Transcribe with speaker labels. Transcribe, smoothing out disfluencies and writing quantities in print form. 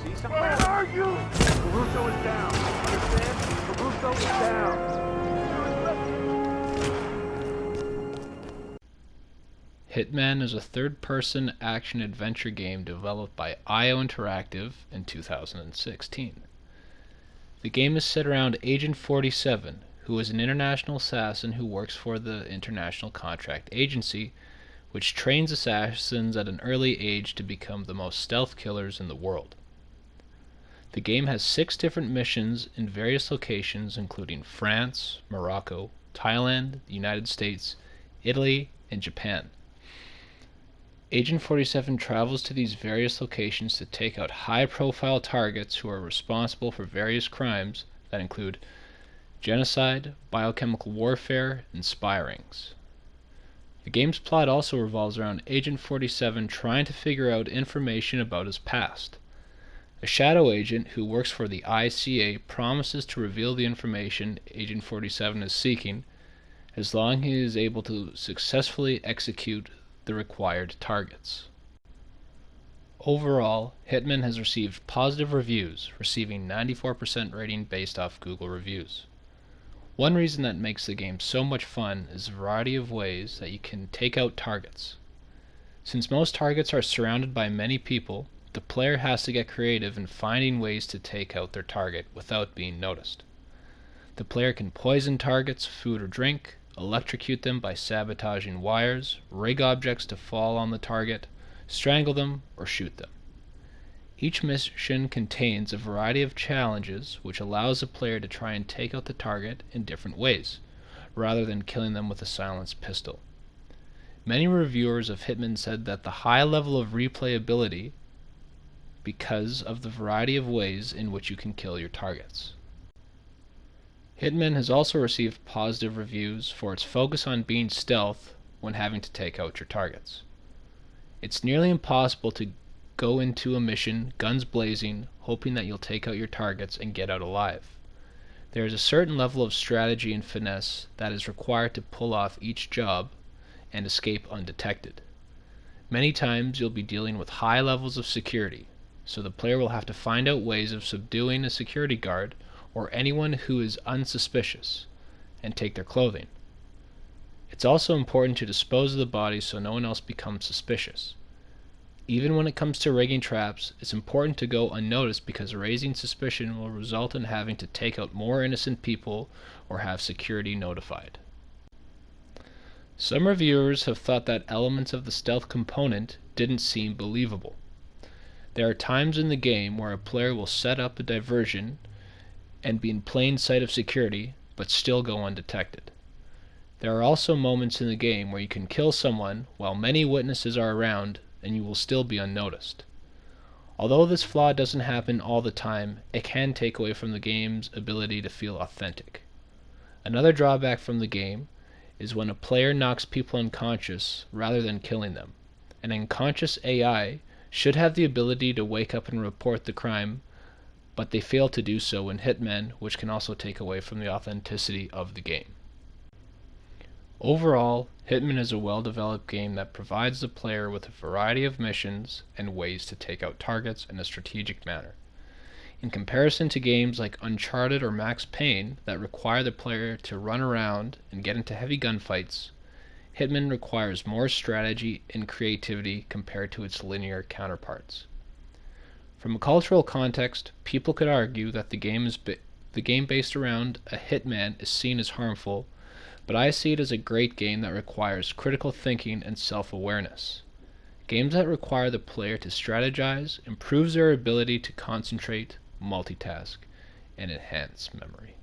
Speaker 1: See something? Where are you? Caruso is down. Understand? Caruso is down.
Speaker 2: Hitman is a third-person action-adventure game developed by IO Interactive in 2016. The game is set around Agent 47, who is an international assassin who works for the International Contract Agency, which trains assassins at an early age to become the most stealth killers in the world. The game has 6 different missions in various locations including France, Morocco, Thailand, the United States, Italy, and Japan. Agent 47 travels to these various locations to take out high-profile targets who are responsible for various crimes that include genocide, biochemical warfare, and spy rings. The game's plot also revolves around Agent 47 trying to figure out information about his past. A shadow agent who works for the ICA promises to reveal the information Agent 47 is seeking as long as he is able to successfully execute the required targets. Overall, Hitman has received positive reviews, receiving 94% rating based off Google reviews. One reason that makes the game so much fun is the variety of ways that you can take out targets. Since most targets are surrounded by many people, the player has to get creative in finding ways to take out their target without being noticed. The player can poison targets, food or drink, electrocute them by sabotaging wires, rig objects to fall on the target, strangle them, or shoot them. Each mission contains a variety of challenges which allows the player to try and take out the target in different ways, rather than killing them with a silenced pistol. Many reviewers of Hitman said that the high level of replayability because of the variety of ways in which you can kill your targets. Hitman has also received positive reviews for its focus on being stealth when having to take out your targets. It's nearly impossible to go into a mission guns blazing, hoping that you'll take out your targets and get out alive. There is a certain level of strategy and finesse that is required to pull off each job and escape undetected. Many times you'll be dealing with high levels of security, so the player will have to find out ways of subduing a security guard or anyone who is unsuspicious, and take their clothing. It's also important to dispose of the body so no one else becomes suspicious. Even when it comes to rigging traps, it's important to go unnoticed because raising suspicion will result in having to take out more innocent people or have security notified. Some reviewers have thought that elements of the stealth component didn't seem believable. There are times in the game where a player will set up a diversion and be in plain sight of security, but still go undetected. There are also moments in the game where you can kill someone while many witnesses are around and you will still be unnoticed. Although this flaw doesn't happen all the time, it can take away from the game's ability to feel authentic. Another drawback from the game is when a player knocks people unconscious rather than killing them. An unconscious AI should have the ability to wake up and report the crime, but they fail to do so in Hitman, which can also take away from the authenticity of the game. Overall, Hitman is a well-developed game that provides the player with a variety of missions and ways to take out targets in a strategic manner. In comparison to games like Uncharted or Max Payne that require the player to run around and get into heavy gunfights, Hitman requires more strategy and creativity compared to its linear counterparts. From a cultural context, people could argue that the game based around a hitman is seen as harmful, but I see it as a great game that requires critical thinking and self-awareness. Games that require the player to strategize improves their ability to concentrate, multitask, and enhance memory.